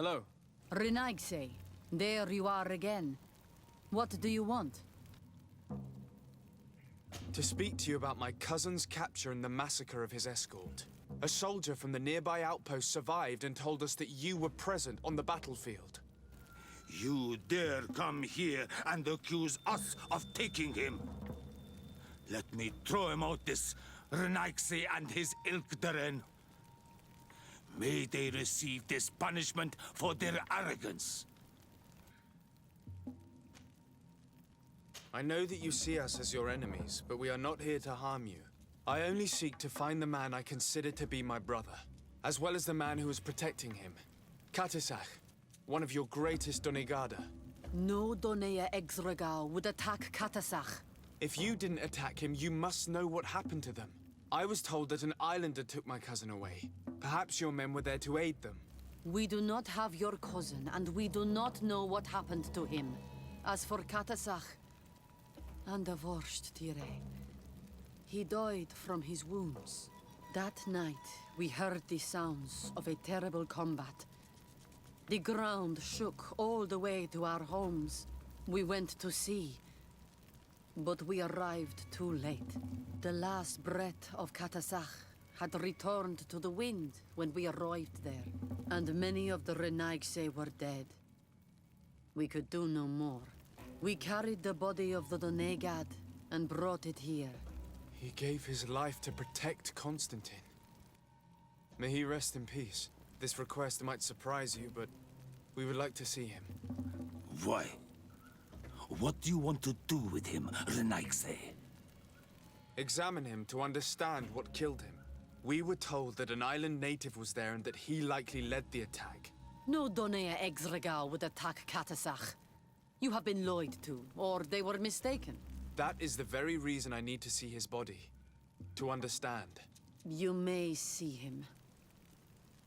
Hello. Renaigse, there you are again. What do you want? To speak to you about my cousin's capture and the massacre of his escort. A soldier from the nearby outpost survived and told us that you were present on the battlefield. You dare come here and accuse us of taking him? Let me throw him out this Renaigse and his Ilkdaren. May they receive this punishment for their arrogance. I know that you see us as your enemies, but we are not here to harm you. I only seek to find the man I consider to be my brother, as well as the man who is protecting him. Katisach, one of your greatest Donegada. No Donea Exregao would attack Katasach. If you didn't attack him, you must know what happened to them. I was told that an islander took my cousin away. Perhaps your men were there to aid them. We do not have your cousin, and we do not know what happened to him. As for Katasach, and the Vorst Tire, he died from his wounds. That night, we heard the sounds of a terrible combat. The ground shook all the way to our homes. We went to see, but we arrived too late. The last breath of Katasach had returned to the wind when we arrived there, and many of the Renaigse were dead. We could do no more. We carried the body of the Donegad and brought it here. He gave his life to protect Constantine. May he rest in peace. This request might surprise you, but we would like to see him. Why? What do you want to do with him, Renaigse? Examine him to understand what killed him. We were told that an island native was there and that he likely led the attack. No Donea Exregao would attack Katasach. You have been lied to, or they were mistaken. That is the very reason I need to see his body. To understand. You may see him.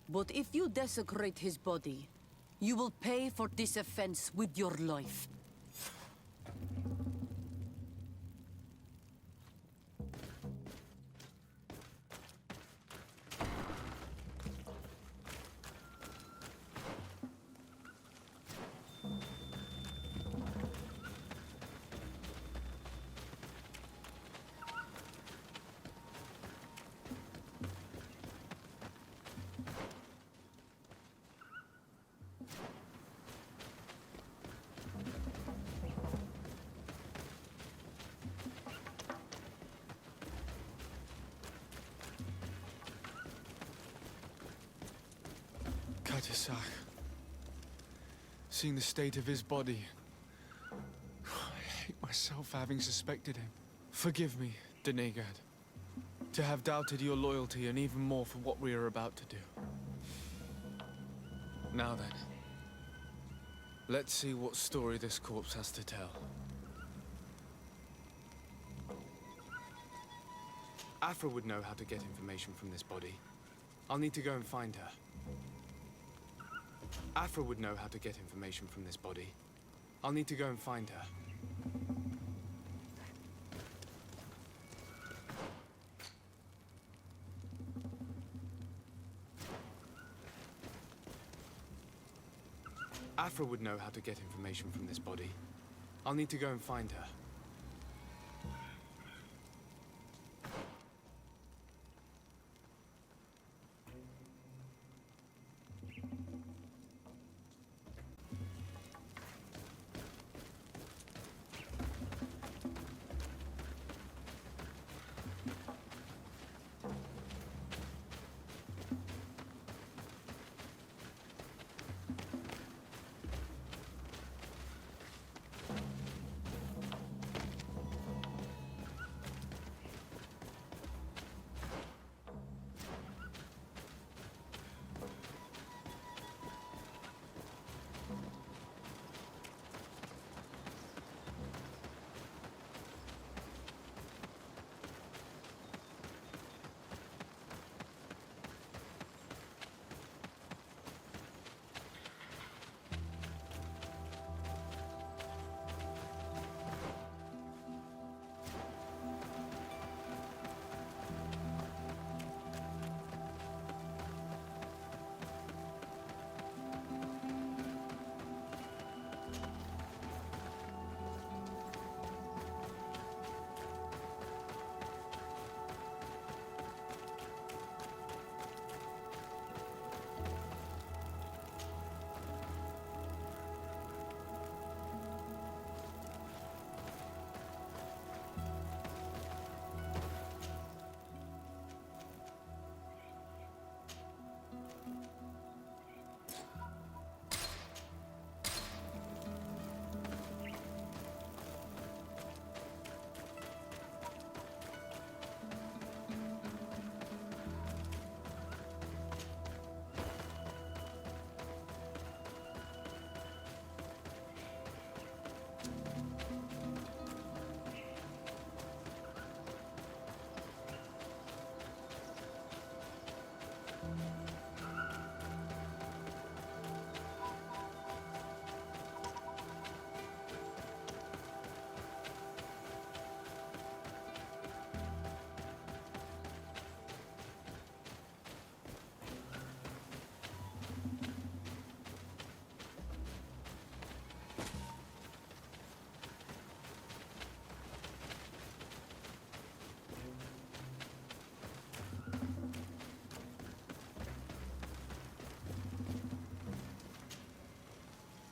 But if you desecrate his body, you will pay for this offense with your life. Katisach. Seeing the state of his body, I hate myself for having suspected him. Forgive me, Donegad, to have doubted your loyalty and even more for what we are about to do. Now then, let's see what story this corpse has to tell. Afra would know how to get information from this body. I'll need to go and find her. Afra would know how to get information from this body. I'll need to go and find her. Afra would know how to get information from this body. I'll need to go and find her.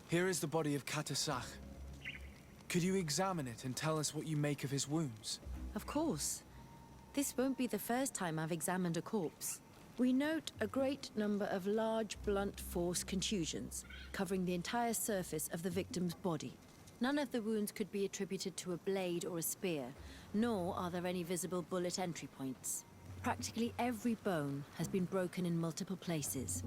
Here is the body of Katasach. Could you examine it and tell us what you make of his wounds? Of course. This won't be the first time I've examined a corpse. We note a great number of large, blunt force contusions, covering the entire surface of the victim's body. None of the wounds could be attributed to a blade or a spear, nor are there any visible bullet entry points. Practically every bone has been broken in multiple places.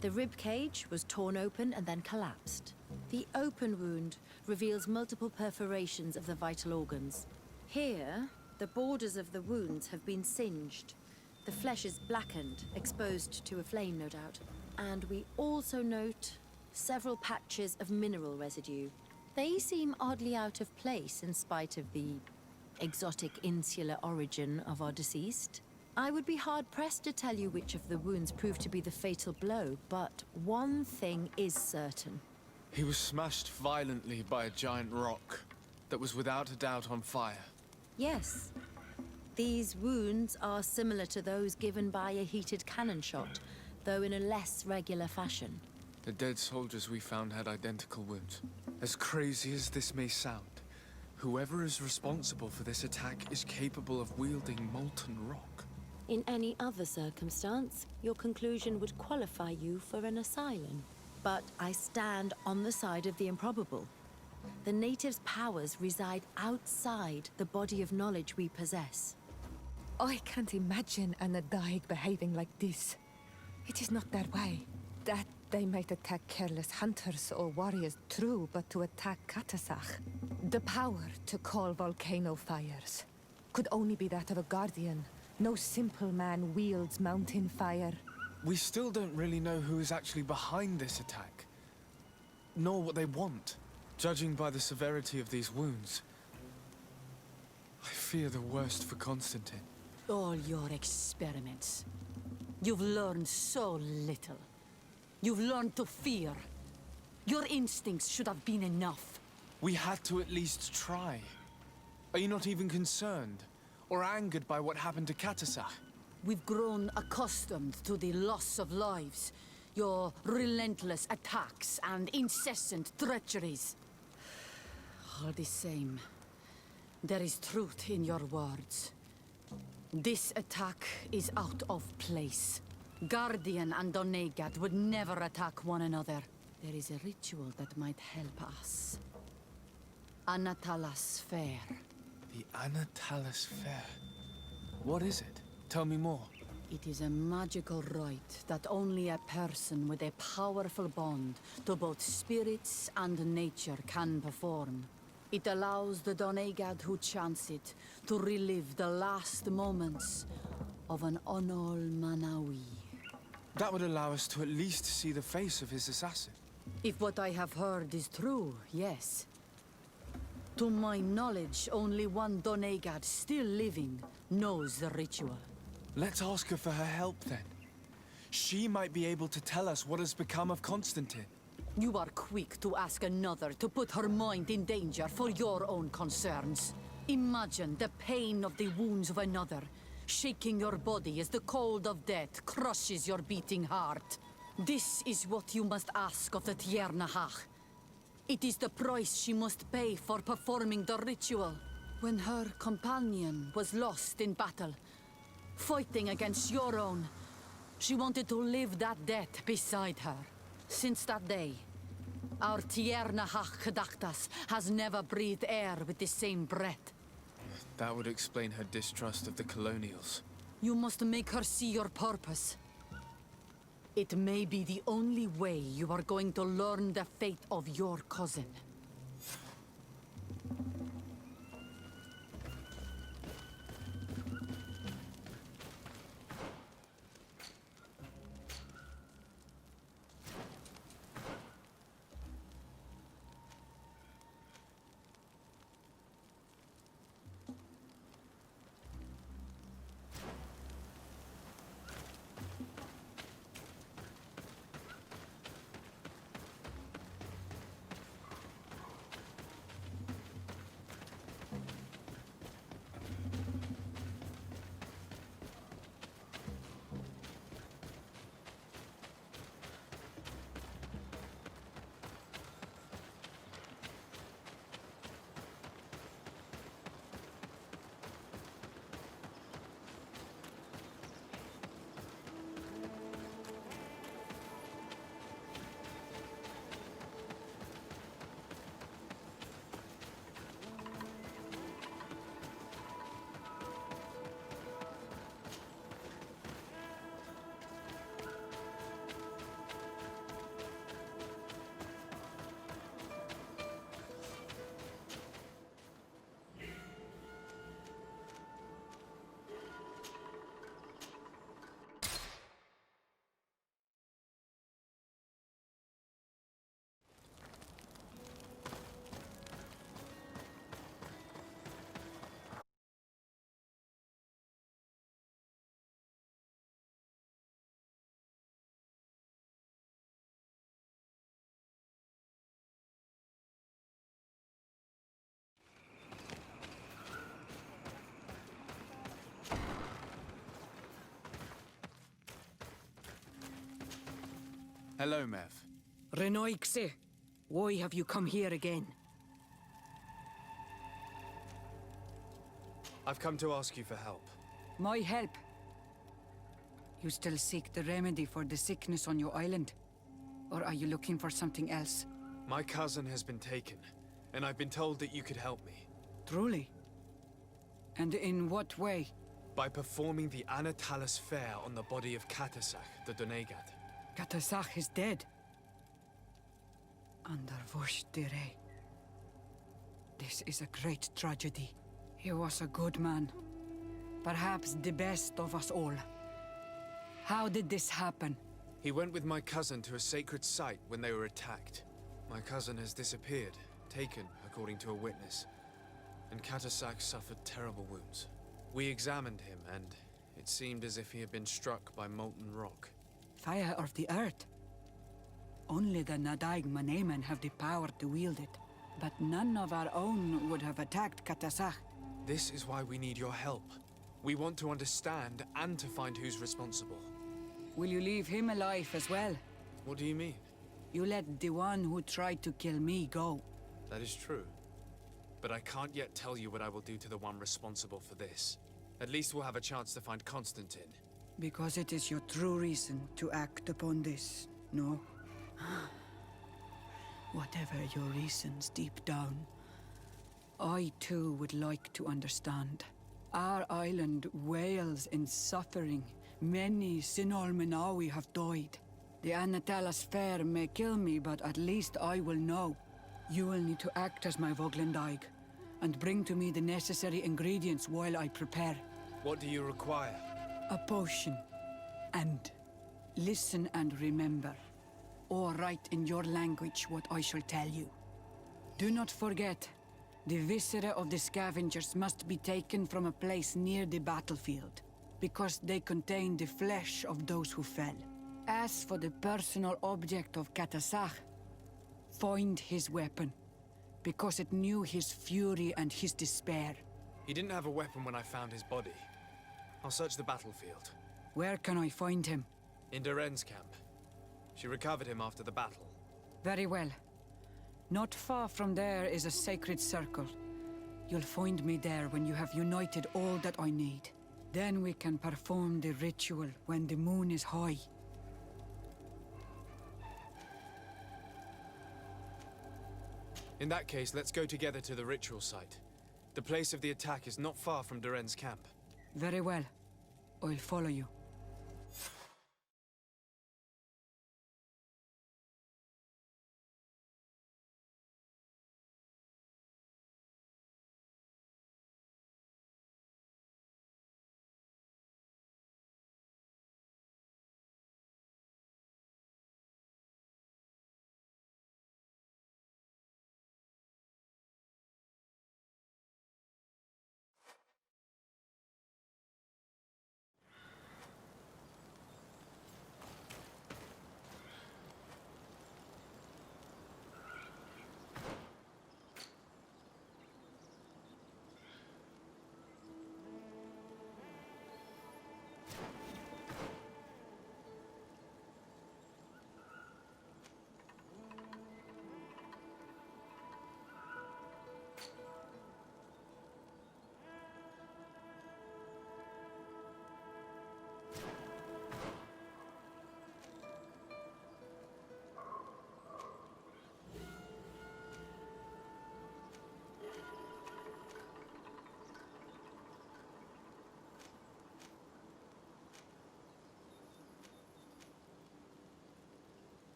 The rib cage was torn open and then collapsed. The open wound reveals multiple perforations of the vital organs. Here, the borders of the wounds have been singed. The flesh is blackened, exposed to a flame, no doubt. And we also note several patches of mineral residue. They seem oddly out of place in spite of the exotic insular origin of our deceased. I would be hard-pressed to tell you which of the wounds proved to be the fatal blow, but one thing is certain. He was smashed violently by a giant rock that was without a doubt on fire. Yes. These wounds are similar to those given by a heated cannon shot, though in a less regular fashion. The dead soldiers we found had identical wounds. As crazy as this may sound, whoever is responsible for this attack is capable of wielding molten rock. In any other circumstance, your conclusion would qualify you for an asylum. But I stand on the side of the improbable. The natives' powers reside outside the body of knowledge we possess. I can't imagine an Adaig behaving like this. It is not their way. That they might attack careless hunters or warriors, true, but to attack Katasach, the power to call volcano fires, could only be that of a guardian. No simple man wields mountain fire. We still don't really know who is actually behind this attack, nor what they want. Judging by the severity of these wounds, I fear the worst for Constantine. All your experiments. You've learned so little. You've learned to fear. Your instincts should have been enough. We had to at least try. Are you not even concerned or angered by what happened to Katasach? We've grown accustomed to the loss of lives, your relentless attacks and incessant treacheries. All the same, there is truth in your words. This attack is out of place. Guardian and Donegad would never attack one another. There is a ritual that might help us. Anatalas Fair. The Anatalis Fair. What is it? Tell me more. It is a magical rite that only a person with a powerful bond to both spirits and nature can perform. It allows the Donegad who chants it to relive the last moments of an Onol Manawi. That would allow us to at least see the face of his assassin. If what I have heard is true, yes. To my knowledge, only one Donegad still living knows the ritual. Let's ask her for her help then. She might be able to tell us what has become of Constantine. You are quick to ask another to put her mind in danger for your own concerns. Imagine the pain of the wounds of another, shaking your body as the cold of death crushes your beating heart. This is what you must ask of the Tiernahach. It is the price she must pay for performing the ritual. When her companion was lost in battle, fighting against your own, she wanted to live that death beside her. Since that day, our Tiernahach Kadaktas has never breathed air with the same breath. That would explain her distrust of the colonials. You must make her see your purpose. It may be the only way you are going to learn the fate of your cousin. Hello, Mev. Renoixe, why have you come here again? I've come to ask you for help. My help? You still seek the remedy for the sickness on your island? Or are you looking for something else? My cousin has been taken, and I've been told that you could help me. Truly? And in what way? By performing the Anatalis fair on the body of Katasach, the Donegad. Katasach is dead. Under Vosh dire. This is a great tragedy. He was a good man. Perhaps the best of us all. How did this happen? He went with my cousin to a sacred site when they were attacked. My cousin has disappeared, taken according to a witness. And Katasach suffered terrible wounds. We examined him, and it seemed as if he had been struck by molten rock. Fire of the earth. Only the Nadaig Manemen have the power to wield it. But none of our own would have attacked Katasach. This is why we need your help. We want to understand and to find who's responsible. Will you leave him alive as well? What do you mean? You let the one who tried to kill me go. That is true. But I can't yet tell you what I will do to the one responsible for this. At least we'll have a chance to find Constantine. Because it is your true reason to act upon this, no? Whatever your reasons deep down, I too would like to understand. Our island wails in suffering. Many Sinol Menawi have died. The Anatalas fair may kill me, but at least I will know. You will need to act as my Voglendaig, and bring to me the necessary ingredients while I prepare. What do you require? A potion. And listen and remember, or write in your language what I shall tell you. Do not forget, the viscera of the scavengers must be taken from a place near the battlefield, because they contain the flesh of those who fell. As for the personal object of Katasach, find his weapon, because it knew his fury and his despair. He didn't have a weapon when I found his body. I'll search the battlefield. Where can I find him? In Duren's camp. She recovered him after the battle. Very well. Not far from there is a sacred circle. You'll find me there when you have united all that I need. Then we can perform the ritual when the moon is high. In that case, let's go together to the ritual site. The place of the attack is not far from Duren's camp. Very well. I'll follow you.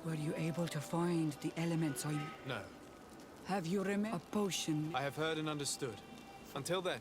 Were you able to find the elements I... No. Have you a potion? I have heard and understood. Until then.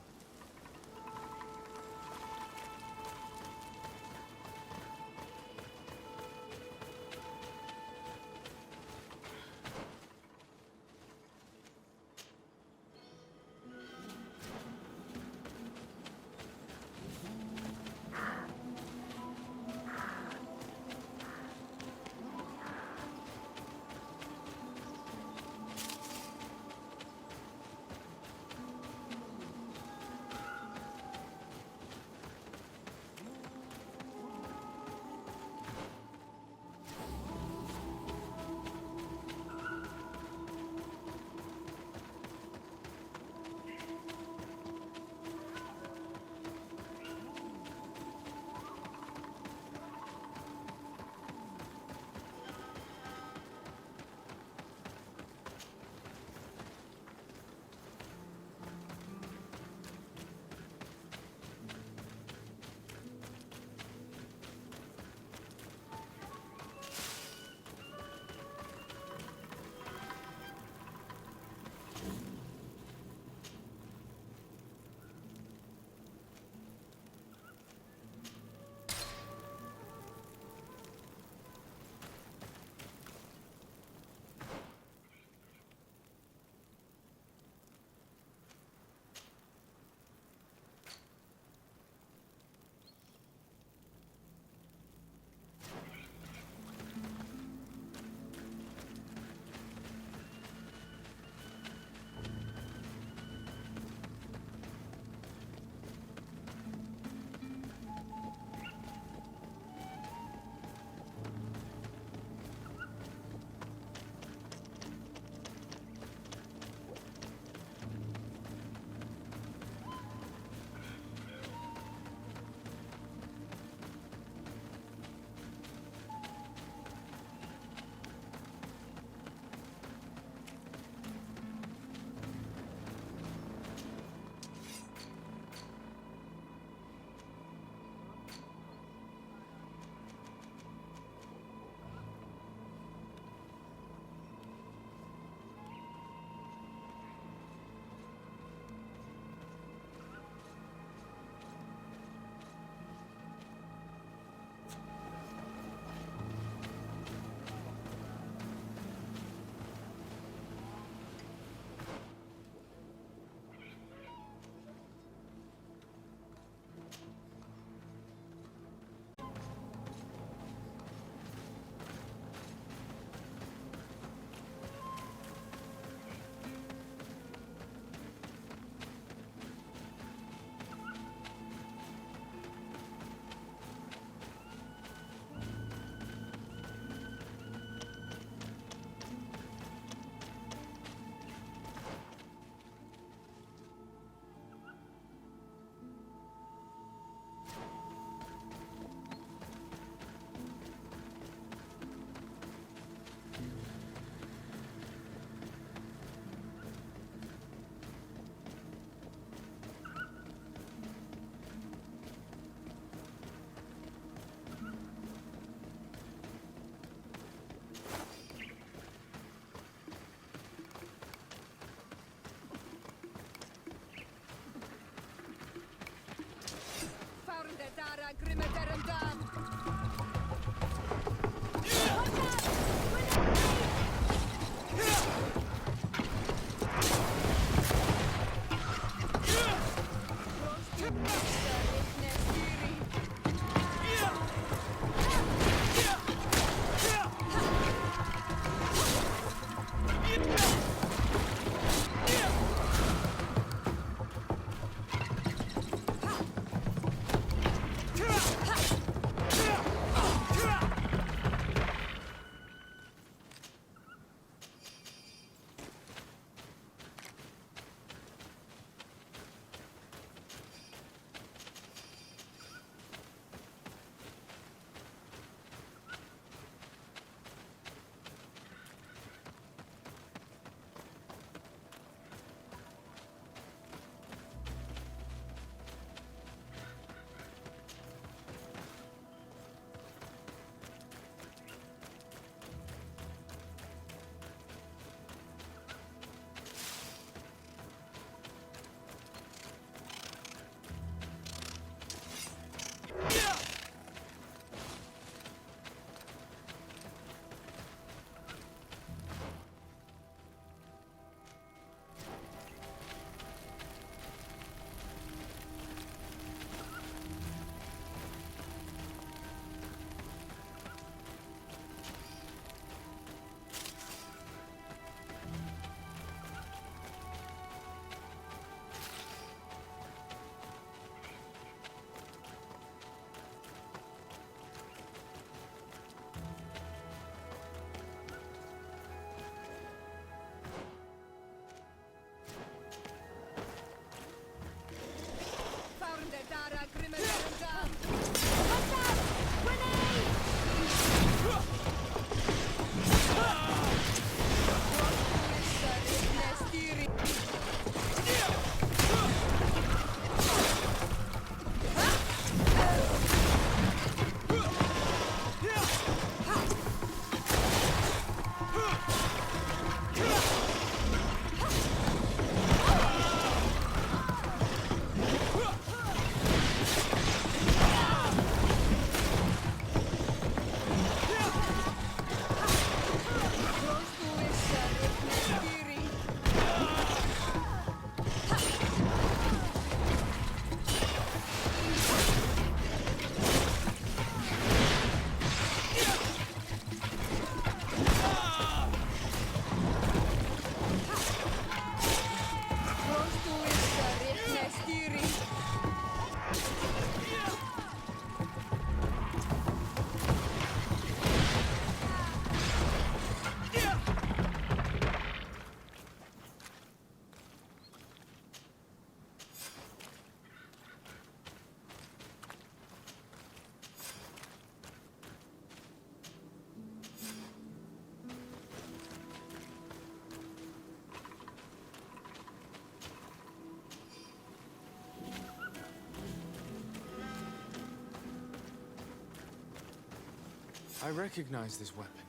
I recognize this weapon.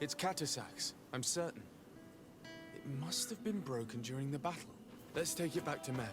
It's Katasak's, I'm certain. It must have been broken during the battle. Let's take it back to Mev.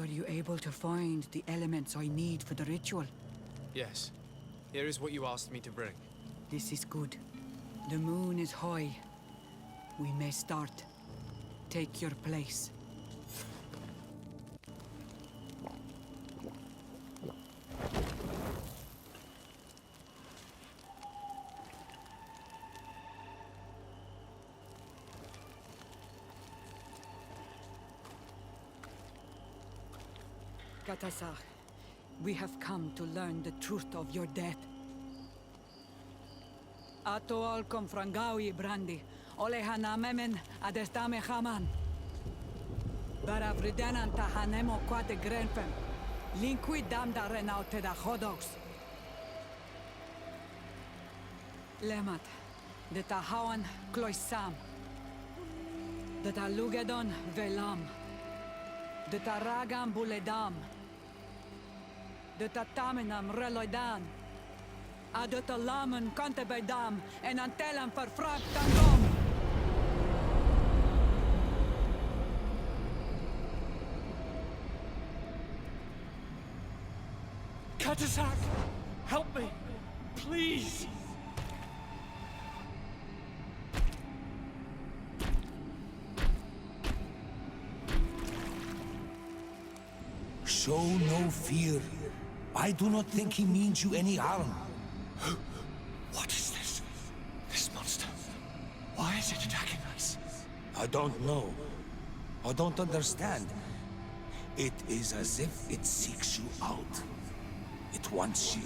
Were you able to find the elements I need for the ritual? Yes. Here is what you asked me to bring. This is good. The moon is high. We may start. Take your place. Katasar, we have come to learn the truth of your death. Ato al confrangawi brandi, ole hanamemen adestame haman. Baravridenan tahanemo quate grenfem, linqui damda renaute da hodos. Lemat, de tahawan kloisam, de talugedon velam, de taragam buledam, de tatamenam reloidan, adotalamen contebedam en antelam verfractandom. Katasak! Help me! Please! Show no fear. I do not think he means you any harm. What is this? This monster. Why is it attacking us? I don't know. I don't understand. It is as if it seeks you out. It wants you.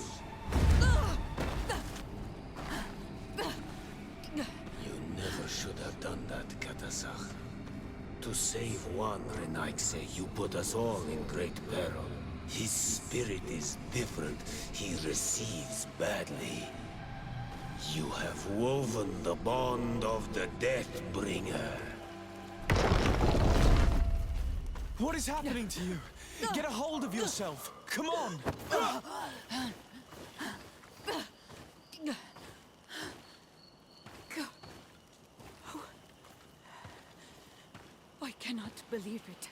You never should have done that, Katasach. To save one Renaikse, you put us all in great peril. His spirit is different. He receives badly. You have woven the bond of the Deathbringer. What is happening to you? Get a hold of yourself! Come on! I cannot believe it.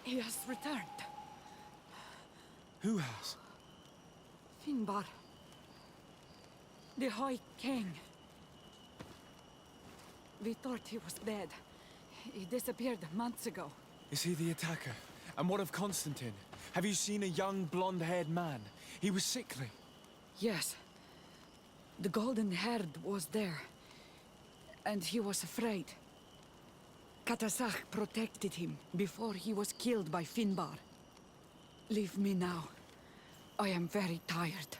He has returned. Who has? Finbar. The High King. We thought he was dead. He disappeared months ago. Is he the attacker? And what of Constantine? Have you seen a young blonde-haired man? He was sickly. Yes. The golden-haired was there. And he was afraid. Katasach protected him before he was killed by Finbar. Leave me now. I am very tired.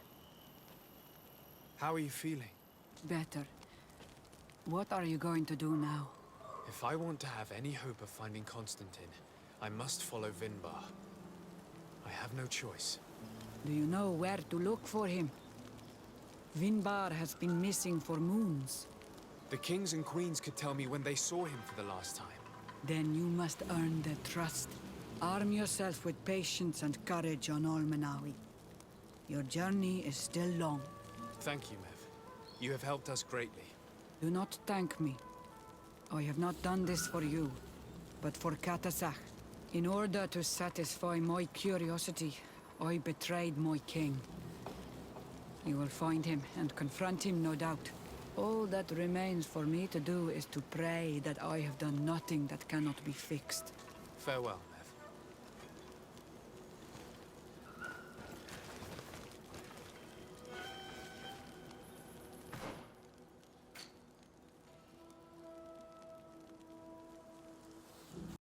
How are you feeling? Better. What are you going to do now? If I want to have any hope of finding Constantine, I must follow Vinbar. I have no choice. Do you know where to look for him? Vinbar has been missing for moons. The kings and queens could tell me when they saw him for the last time. Then you must earn their trust. Arm yourself with patience and courage on Olmenawi. Your journey is still long. Thank you, Mev. You have helped us greatly. Do not thank me. I have not done this for you, but for Katasach. In order to satisfy my curiosity, I betrayed my king. You will find him and confront him, no doubt. All that remains for me to do is to pray that I have done nothing that cannot be fixed. Farewell.